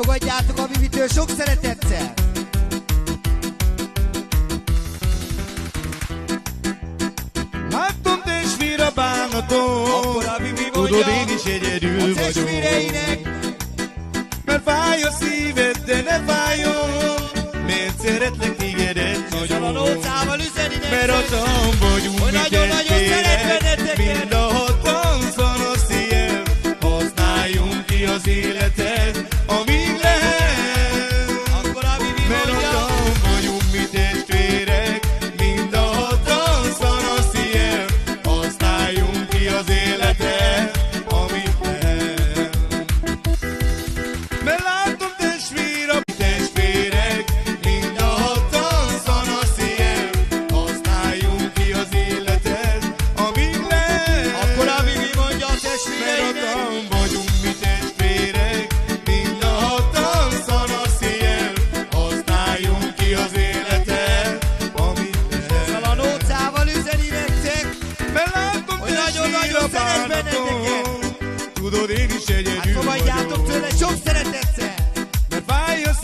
Fogadjátok a Vivitől sok szeretettel! Látom testvér a bánatom, Akkor a Vivi tudod mondja én is egyedül a vagyok. testvéreinek, Mert fáj a szíved, de ne fájjon, mert szeretlek tégedet ezzel a nagyon. nócával üzeni Mert otthon vagyunk hogy mi nagyon-nagyon szeret testvérek, benneteket. mind a hatan van a szél. Használjunk ki az életet, amíg lehet. Akkor a Vivi Mert mondja otthon vagyunk mi testvérek, mind a hatan van a szél. Használjunk ki az életet, amíg lehet. Mert látom testvér a testvérek, mind a hatan van a szél. Használjunk ki az életet, amíg lehet. Akkor a Vivi mondja a Mert testvéreinek, otthon vagyunk mi testvérek, mind a hatan van a szél. Használjunk ki az életet, amíg ezzel lehet. a nócával üzeni nektek, Mert látom hogy testvér nagyon-nagyon a szeret bánatom, benneteket. tudod én is Hát egyedül fogadjátok vagyok. tőle sok szeretettel!